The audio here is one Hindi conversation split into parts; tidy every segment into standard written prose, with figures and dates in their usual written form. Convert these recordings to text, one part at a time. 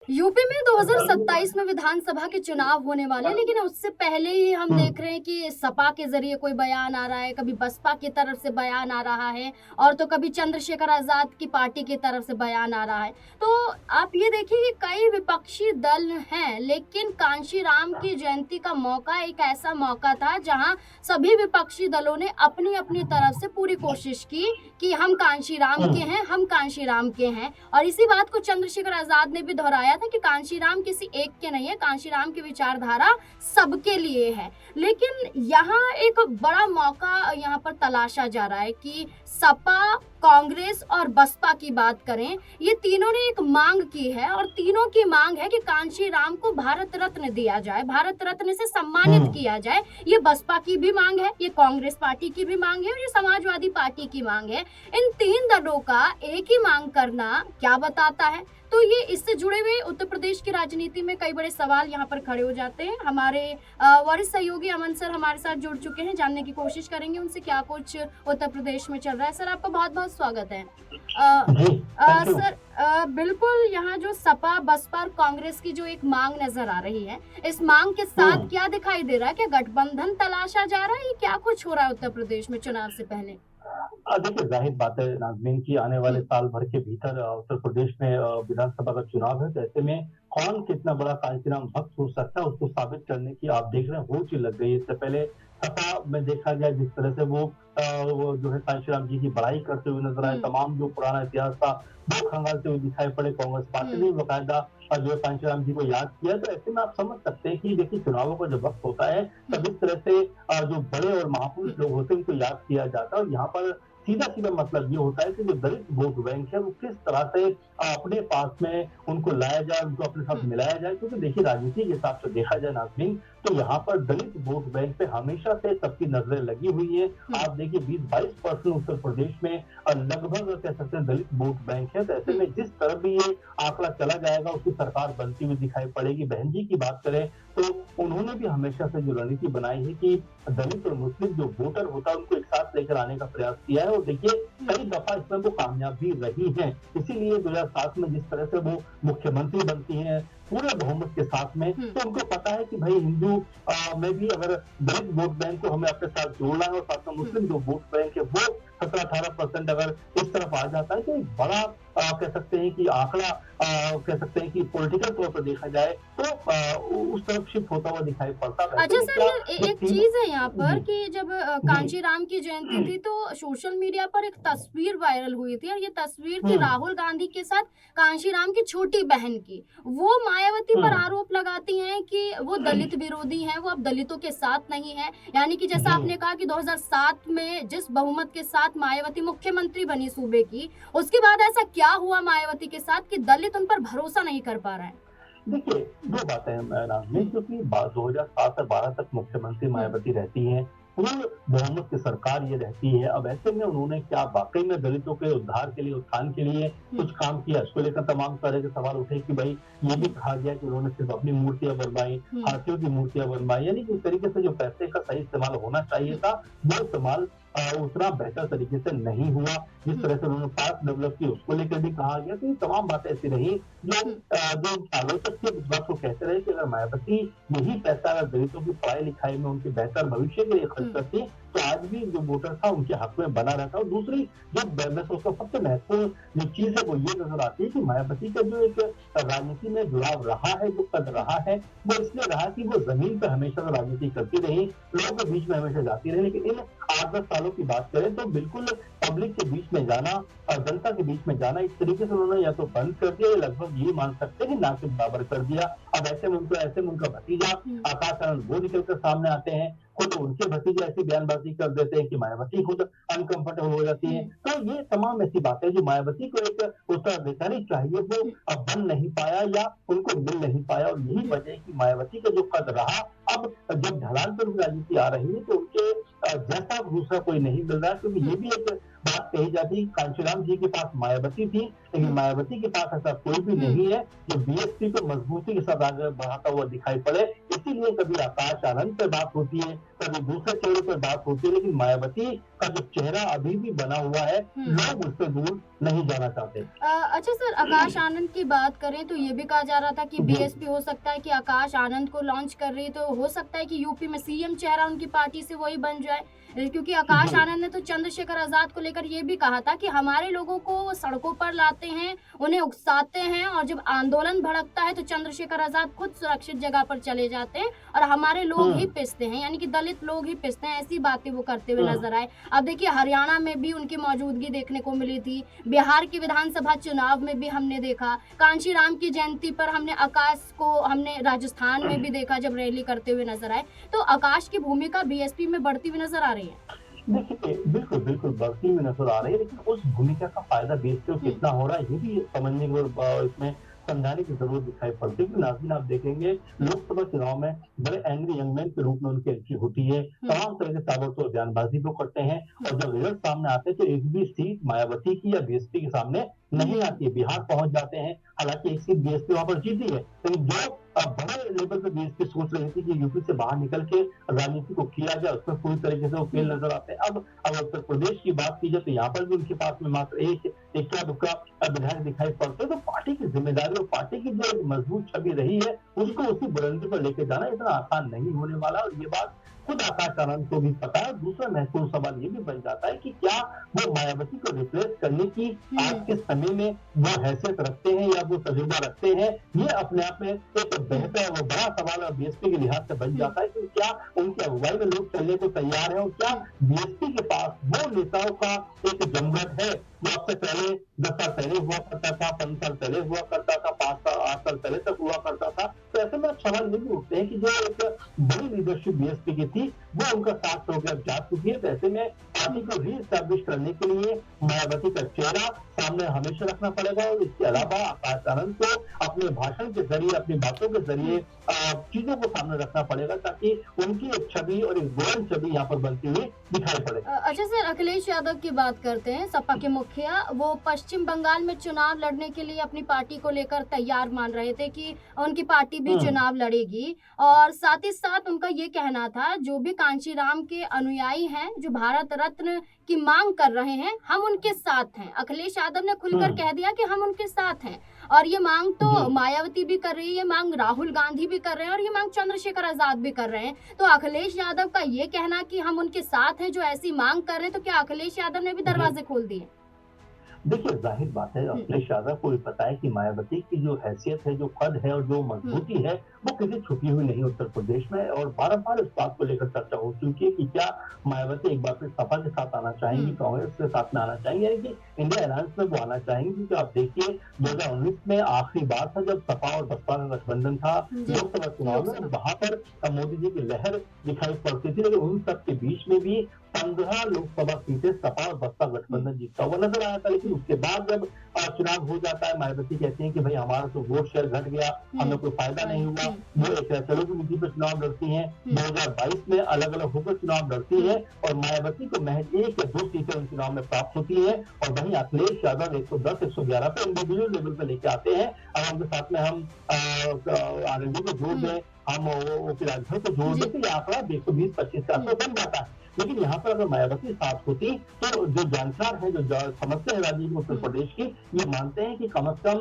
यूपी में 2027 में विधानसभा के चुनाव होने वाले, लेकिन उससे पहले ही हम हुँ, देख रहे हैं कि सपा के जरिए कोई बयान आ रहा है, कभी बसपा की तरफ से बयान आ रहा है और तो कभी चंद्रशेखर आजाद की पार्टी की तरफ से बयान आ रहा है। तो आप ये देखिए कि कई विपक्षी दल हैं, लेकिन कांशी राम की जयंती का मौका एक ऐसा मौका था जहां सभी विपक्षी दलों ने अपनी अपनी तरफ से पूरी कोशिश की कि हम कांशी राम हुँ, के हैं, हम कांशी राम के हैं। और इसी बात को चंद्रशेखर आजाद ने भी दोहराया था कि कांशीराम किसी एक के नहीं है, कांशीराम की विचारधारा सबके लिए है। लेकिन यहाँ एक बड़ा मौका यहाँ पर तलाशा जा रहा है कि सपा, कांग्रेस और बसपा की बात करें, ये तीनों ने एक मांग की है और तीनों की मांग है कि कांशीराम को भारत रत्न दिया जाए, भारत रत्न से सम्मानित हुँ। किया जाए। ये बसपा की भी मांग है, ये कांग्रेस पार्टी की भी मांग है और ये समाजवादी पार्टी की मांग है। इन 3 दलों का एक ही मांग करना क्या बताता है? तो ये इससे जुड़े हुए उत्तर प्रदेश की राजनीति में कई बड़े सवाल यहाँ पर खड़े हो जाते हैं। हमारे वरिष्ठ सहयोगी अमन सर हमारे साथ जुड़ चुके हैं, जानने की कोशिश करेंगे उनसे क्या कुछ उत्तर प्रदेश में चल रहा है। सर, आपका बहुत-बहुत स्वागत है। जी, थैंक यू। सर, बिल्कुल यहाँ जो सपा, बसपा और कांग्रेस की जो एक मांग नज़र आ रही है, इस मांग के साथ हुँ। क्या दिखाई दे रहा है? क्या गठबंधन तलाशा जा रहा है? या क्या कुछ हो रहा है उत्तर प्रदेश में चुनाव से पहले? देखिए ज़ाहिर बात है नाज़मीन कि आने वाले हुँ, साल भर के भीतर उत्तर प्रदेश में विधानसभा का चुनाव है, तो ऐसे में कौन कितना बड़ा कांशीराम भक्त हो सकता है, उसको साबित करने की आप देख रहे हैं होच ही लग गई है। इससे पहले सपा में देखा गया जिस तरह से वो जो है कांशीराम जी की बड़ाई करते हुए नज़र आए, हुँ, तमाम जो पुराना इतिहास था, वो खंगालते हुए दिखाई पड़े। कांग्रेस पार्टी हुँ, ने बाकायदा जो है कांशीराम जी को याद किया, तो ऐसे में आप समझ सकते हैं कि देखिए चुनावों का जब वक़्त होता है, हुँ, तब इस तरह से जो बड़े और हुँ, महापुरुष लोग होते हैं, उनको याद किया जाता है और यहाँ पर सीधा-सीधा मतलब ये होता है कि जो दलित वोट बैंक है, वो किस तरह से अपने पास में उनको लाया जाए, उनको अपने साथ हुँ, मिलाया जाए। क्योंकि देखिए राजनीति के हिसाब से देखा जाए नाज़रीन, तो यहाँ पर दलित वोट बैंक पे हमेशा से सबकी नज़रें लगी हुई हैं। हुँ, आप देखिए 20-22% उत्तर प्रदेश में लगभग कह सकते हैं दलित वोट बैंक है। तो ऐसे हुँ, में जिस तरफ भी ये आंकड़ा चला जाएगा, उसकी सरकार बनती हुई दिखाई पड़ेगी। बहन जी की बात करें, तो उन्होंने भी हमेशा से जो रणनीति बनाई है कि दलित और मुस्लिम जो वोटर होता है, उनको एक साथ लेकर आने का प्रयास किया है और देखिए हुँ, कई दफा इसमें वो कामयाब भी रही हैं। इसीलिए 2007 में जिस तरह से वो मुख्यमंत्री बनती हैं पूरे बहुमत के साथ में, हुँ, तो उनको पता है कि भाई हिंदू में भी अगर दलित वोट बैंक को हमें अपने साथ जोड़ना है और साथ में हुँ। मुस्लिम जो वोट बैंक है वो 17-18% अगर इस तरफ आ जाता है, तो एक बड़ा कह सकते हैं कि आंकड़ा कह सकते हैं कि पॉलिटिकल तौर पर देखा जाए तो उस तरफ शिफ्ट होता हुआ दिखाई पड़ता है। वैसे अच्छा में सर, क्या ये जो एक तीन चीज़ है यहाँ पर जी, कि जब जी। कांची राम की जयंती थी तो सोशल मीडिया पर एक तस्वीर वायरल हुई थी और ये तस्वीर थी हुँ, राहुल गांधी के साथ कांशी राम की छोटी बहन की। वो मायावती हुँ। पर आरोप लगाती हैं कि वो दलित विरोधी हैं, वो अब दलितों के साथ नहीं है। यानी कि जैसा जी। आपने कहा कि 2007 में जिस बहुमत के साथ मायावती मुख्यमंत्री बनी सूबे की, उसके बाद ऐसा क्या हुआ मायावती के साथ कि दलित उन पर भरोसा नहीं कर पा रहा है? देखिए, 2 बातें हैं नाज़मीन, हुँ, क्योंकि बा 2007 से 12 तक मुख्यमंत्री हुँ, मायावती रहती हैं, पूर्ण बहुमत की सरकार ये रहती है। अब ऐसे में उन्होंने क्या वाक़ई में दलितों के उद्धार के लिए, उत्थान के लिए हुँ, कुछ काम किया? इसको लेकर तमाम तरह के सवाल उठे कि भई ये भी हुँ, कहा गया कि उन्होंने सिर्फ़ अपनी मूर्तियाँ बनवाई, हुँ, हाथियों की मूर्तियाँ बनवाई, यानी कि एक तरीके से जो पैसे का सही इस्तेमाल होना चाहिए हुँ, था, वो इस्तेमाल उतना बेहतर तरीके से नहीं हुआ। जिस हुँ, तरह से उन्होंने पार्क डेवलप की, उसको लेकर भी कहा गया। तो ये तमाम बातें ऐसी रही जो हुँ, जो आलोचक थे इस बात को कहते रहे कि अगर मायावती यही पैसा अगर दलितों की पढ़ाई-लिखाई में उनके बेहतर भविष्य के लिए खर्च हुँ, करती, तो आज भी जो वोटर था उनके हक में बना रहता। और दूसरी जो मैं सोचता हूँ सबसे महत्वपूर्ण जो चीज़ है वो ये नज़र आती है कि मायावती का जो एक राजनीति में जुड़ाव रहा है, जो कद हुँ, रहा है, वो इसलिए रहा कि वो ज़मीन पे हमेशा से राजनीति करती रही, लोगों के बीच में हमेशा जाती रही। लेकिन इन 8-10 सालों की बात करें तो बिल्कुल पब्लिक के बीच में जाना और जनता के बीच में जाना इस तरीके से उन्होंने या तो बंद कर दिया या लगभग ये मान सकते हैं कि ना के बराबर कर दिया। अब ऐसे में उनका भतीजा हुँ, आकाश आनंद वो निकल कर सामने आते हैं, खुद उनके भतीजे ऐसी बयानबाजी कर देते हैं कि मायावती खुद अनकंफर्टेबल हो जाती है। हुँ, तो ये तमाम ऐसी बातें जो मायावती को एक उत्तराधिकारी चाहिए वो हुँ, बन नहीं पाया या उनको मिल नहीं पाया और यही हुँ, वजह है कि मायावती का जो कद रहा, अब जब ढलान पर राजनीति आ रही है तो उनके जैसा दूसरा कोई नहीं मिल रहा है, क्योंकि हुँ, ये भी एक बात कही जाती है कांशीराम जी के पास मायावती थी, लेकिन हुँ, मायावती के पास ऐसा कोई भी हुँ, नहीं है जो बीएसपी को मजबूती के साथ आगे बढ़ाता हुआ दिखाई पड़े। इसीलिए कभी आकाश आनंद पे बात होती है, कभी दूसरे चेहरे पर बात होती है, लेकिन मायावती का जो चेहरा अभी भी बना हुआ है, लोग उससे दूर नहीं जाना चाहते। अच्छा सर, आकाश आनंद की बात करें तो ये भी कहा जा रहा था कि जी। बीएसपी हो सकता है कि आकाश आनंद को लॉन्च कर रही है, तो हो सकता है कि यूपी में सीएम चेहरा उनकी पार्टी से वही बन जाए। क्योंकि आकाश जी। आनंद ने तो चंद्रशेखर आजाद को लेकर ये भी कहा था कि हमारे लोगों को वो सड़कों पर लाते हैं, उन्हें उकसाते हैं, और जब आंदोलन भड़कता है तो चंद्रशेखर आजाद खुद सुरक्षित जगह पर चले जाते हैं और हमारे लोग ही पिसते हैं, यानी कि दलित लोग ही पिसते हैं। ऐसी बातें वो करते हुए नजर आए। अब देखिए, हरियाणा में भी उनकी मौजूदगी देखने को मिली थी, बिहार की विधानसभा चुनाव में भी हमने देखा, कांशीराम की जयंती पर हमने आकाश को हमने राजस्थान में भी देखा जब रैली करते हुए नजर आए। तो आकाश की भूमिका बीएसपी में बढ़ती हुई नजर आ रही है। देखिए, बिल्कुल, बिल्कुल बढ़ती हुई नज़र आ रही है, लेकिन उस भूमिका का फ़ायदा बीएसपी को कितना हो रहा है, ये भी समझने की और इसमें समझाने की ज़रूरत दिखाई पड़ती है। क्योंकि नाज़रीन, आप देखेंगे लोकसभा चुनाव में बड़े एंग्री यंग मैन के रूप में उनकी एंट्री होती है, तमाम तरह के ताबड़तोड़ बयानबाज़ी वो करते हैं, और जब रिजल्ट सामने आते हैं तो एक भी सीट मायावती की या बीएसपी के सामने नहीं आती है। बिहार पहुँच जाते हैं, हालाँकि एक सीट बीएसपी वहाँ पर जीती है, लेकिन जो बड़े लेवल पे बीएसपी सोच रही थी कि यूपी से बाहर निकल के राजनीति को किया जाए, उसमें पूरी तरीके से वो फेल नज़र आते हैं। अब अगर उत्तर प्रदेश की बात की जाए तो यहाँ पर भी उनके पास में मात्र एक इक्का-दुक्का विधायक दिखाई पड़ते हैं, तो पार्टी की ज़िम्मेदारी और पार्टी की जो एक मजबूत छवि रही है, उसको उसी बुलंदी पर लेके जाना इतना आसान नहीं होने वाला, और ये बात खुद आकाश आनंद को भी पता है। दूसरा महत्वपूर्ण सवाल ये भी बन जाता है कि क्या वो मायावती को रिप्लेस करने की आज के समय में वो हैसियत रखते हैं या वो तजुर्बा रखते हैं, ये अपने आप में एक बेहतर और बड़ा सवाल और बीएसपी के लिहाज से बन जाता है कि क्या उनकी अगुवाई में लोग चलने को तैयार हैं, और क्या बीएसपी के पास वो नेताओं का एक जमघट है जो अब से पहले 10 साल पहले हुआ करता था, 5 साल पहले हुआ करता था, 5 साल 8 साल पहले तक हुआ करता था। तो ऐसे में अब सवाल ये भी उठते हैं कि जो एक बड़ी लीडरशिप बीएसपी की थी, वो उनका साथ छोड़ के अब जा चुकी है। तो ऐसे में पार्टी को रीएस्टैब्लिश करने के लिए मायावती का चेहरा सामने हमेशा रखना पड़ेगा, और इसके अलावा आकाश आनंद को अपने भाषण के जरिए, अपनी बातों के जरिए चीजों को सामने रखना पड़ेगा, ताकि उनकी एक छवि और एक बुलंद छवि यहाँ पर बनती हुई दिखाई पड़े। अच्छा सर, अखिलेश यादव की बात करते हैं, सपा के मुखिया। वो पश्चिम बंगाल में चुनाव लड़ने के लिए अपनी पार्टी को लेकर तैयार मान रहे थे कि उनकी पार्टी भी चुनाव लड़ेगी, और साथ ही साथ उनका ये कहना था जो भी कांशीराम के अनुयायी हैं, जो भारत रत्न की मांग कर रहे हैं, हम उनके साथ हैं। अखिलेश यादव ने खुलकर कह दिया कि हम उनके साथ हैं, और ये मांग तो मायावती भी कर रही है, ये मांग राहुल गांधी भी कर रहे हैं, और ये मांग चंद्रशेखर आजाद भी कर रहे हैं। तो अखिलेश यादव का ये कहना कि हम उनके साथ हैं जो ऐसी मांग कर रहे हैं, तो क्या अखिलेश यादव ने भी दरवाजे खोल दिए? देखिए, जाहिर बात है, अखिलेश यादव को भी पता है कि मायावती की जो हैसियत है, जो कद है और जो मजबूती है, वो किसी छुपी हुई नहीं उत्तर प्रदेश में, और बार-बार इस बात को लेकर चर्चा हो चुकी है कि क्या मायावती एक बार फिर सपा के साथ आना चाहेंगी, कांग्रेस के साथ में आना चाहेंगी, यानी कि इंडिया अलायंस में वो आना चाहेंगी। क्योंकि आप देखिए 2019 में आखिरी बार था जब सपा और बसपा का गठबंधन था लोकसभा चुनाव में, वहां पर मोदी जी की लहर दिखाई पड़ती थी, लेकिन उन सब के बीच में भी 15 लोकसभा सीटें सपा और बसपा गठबंधन जीतता हुआ नजर आया था। लेकिन उसके बाद जब चुनाव हो जाता है, मायावती कहती हैं कि भाई हमारा तो वोट शेयर घट गया, हमें कोई फायदा नहीं हुआ, वो एक चलो की नीति पर चुनाव लड़ती हैं। 2022 में अलग अलग होकर चुनाव लड़ती है, और मायावती को महज 1 या 2 सीटें उन चुनाव में प्राप्त होती है, और वहीं अखिलेश यादव 110 111 पे इंडिविजुअल लेवल पे लेके आते हैं। और उनके साथ में हम आरएलडी को जोड़ दें, हम ओपी राजभर को जोड़ दें, तो ये आंकड़ा 120-25 के आसपास बन जाता है। लेकिन यहाँ पर अगर मायावती साथ होती, तो जो जानकार है, जो समझते हैं राजनीति उत्तर प्रदेश की, ये मानते हैं कि कम से कम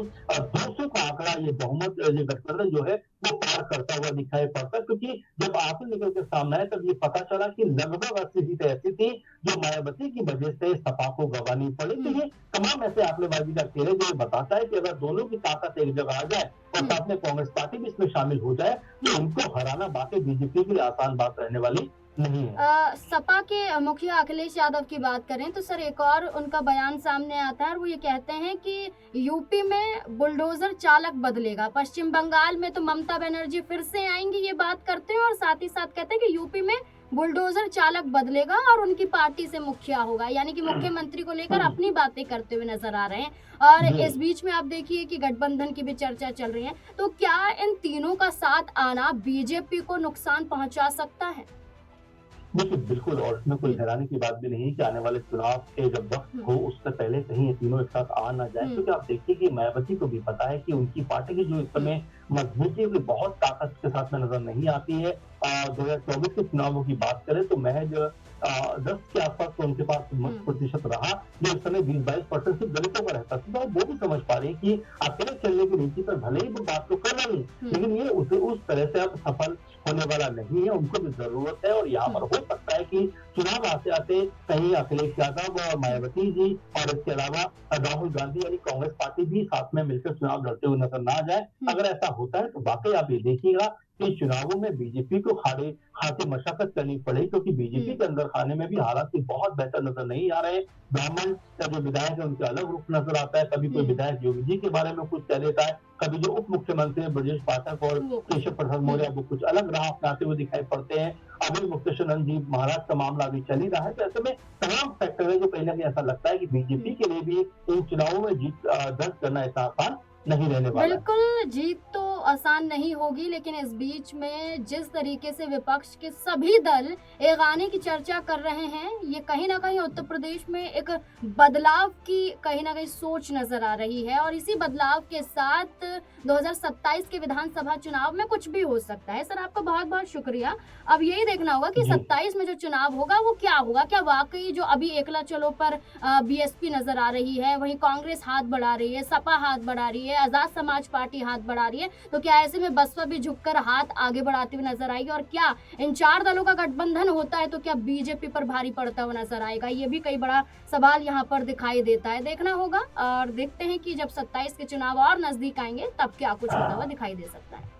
200 का आंकड़ा ये बहुमत, ये गठबंधन जो है वो पार करता हुआ दिखाई पड़ता। क्योंकि जब आंकड़े निकल के सामने आए तब ये पता चला कि लगभग 80 सीटें ऐसी थी जो मायावती की वजह से सपा को गंवानी पड़ी। तो ये तमाम ऐसे आंकड़ेबाजी का खेल है जो बताता है कि अगर दोनों की ताकत एक जगह आ जाए और साथ में कांग्रेस पार्टी भी इसमें शामिल हो जाए, तो इनको हराना वाकई बीजेपी के लिए आसान बात रहने वाली नहीं है। सपा के मुखिया अखिलेश यादव की बात करें तो सर, एक और उनका बयान सामने आता है, और वो ये कहते हैं कि यूपी में बुलडोजर चालक बदलेगा, पश्चिम बंगाल में तो ममता बनर्जी फिर से आएंगी, ये बात करते हैं, और साथ ही साथ कहते हैं कि यूपी में बुलडोजर चालक बदलेगा और उनकी पार्टी से मुखिया होगा, यानी कि मुख्यमंत्री को लेकर अपनी बातें करते हुए नजर आ रहे हैं। और इस बीच में आप देखिए कि गठबंधन की भी चर्चा चल रही है, तो क्या इन तीनों का साथ आना बीजेपी को नुकसान पहुंचा सकता है? देखिए, बिल्कुल, और इसमें कोई हैरानी की बात भी नहीं कि आने वाले चुनाव के जब वक्त हो उससे पहले कहीं ये तीनों एक साथ आ ना जाए। क्योंकि आप देखिए कि मायावती को भी पता है कि उनकी पार्टी की जो इस समय मजबूती की बहुत ताकत के साथ में नजर नहीं आती है। 2024 के चुनावों की बात करें तो महज 10 के आसपास तो उनके पास मत प्रतिशत रहा, जो उस समय 20-22% सिर्फ दलितों का रहता था। तो वो भी समझ पा रहे हैं कि अकेले चलने की नीति पर भले ही वो बात तो कर रहे हैं, लेकिन ये उस तरह से अब सफल होने वाला नहीं है। उनको भी जरूरत है और यहाँ पर हो सकता है कि चुनाव आते आते कहीं अखिलेश यादव और मायावती जी और इसके अलावा राहुल गांधी यानी कांग्रेस पार्टी भी साथ में मिलकर चुनाव लड़ते हुए नजर ना आ जाए। अगर ऐसा होता है तो वाकई आप ये देखिएगा कि चुनावों में बीजेपी को खासी मशक्कत करनी पड़ेगी, क्योंकि बीजेपी के अंदर खाने में भी हालात बहुत बेहतर नजर नहीं आ रहे। ब्राह्मण का जो विधायक है उनका अलग रुख नजर आता है। कभी कोई विधायक योगी जी के बारे में कुछ कह देता है, कभी जो उप मुख्यमंत्री है ब्रजेश पाठक और केशव प्रसाद मौर्य वो कुछ अलग राह अपनाते हुए दिखाई पड़ते हैं। अभी मुक्तेश्वर जी महाराज का मामला अभी चल ही रहा है। तो ऐसे में तमाम फैक्टर है जो कहीं ना कहीं ऐसा लगता है कि बीजेपी के लिए भी इन चुनावों में जीत दर्ज करना इतना आसान नहीं रहने वाला है। बिल्कुल जीत तो आसान नहीं होगी, लेकिन इस बीच में जिस तरीके से विपक्ष के सभी दल एक आने की चर्चा कर रहे हैं, ये कहीं ना कहीं उत्तर प्रदेश में एक बदलाव की कहीं ना कहीं सोच नजर आ रही है। और इसी बदलाव के साथ 2027 के विधानसभा चुनाव में कुछ भी हो सकता है। सर आपका बहुत बहुत शुक्रिया। अब यही देखना होगा कि 27 में जो चुनाव होगा वो क्या होगा। क्या वाकई जो अभी एकला चलो पर बीएसपी नजर आ रही है, वहीं कांग्रेस हाथ बढ़ा रही है, सपा हाथ बढ़ा रही है, आजाद समाज पार्टी हाथ बढ़ा रही है, तो क्या ऐसे में बसपा भी झुककर हाथ आगे बढ़ाते हुए नजर आएगी? और क्या इन 4 दलों का गठबंधन होता है तो क्या बीजेपी पर भारी पड़ता हुआ नजर आएगा? ये भी कई बड़ा सवाल यहाँ पर दिखाई देता है। देखना होगा और देखते हैं कि जब 27 के चुनाव और नजदीक आएंगे तब क्या कुछ होता हुआ दिखाई दे सकता है।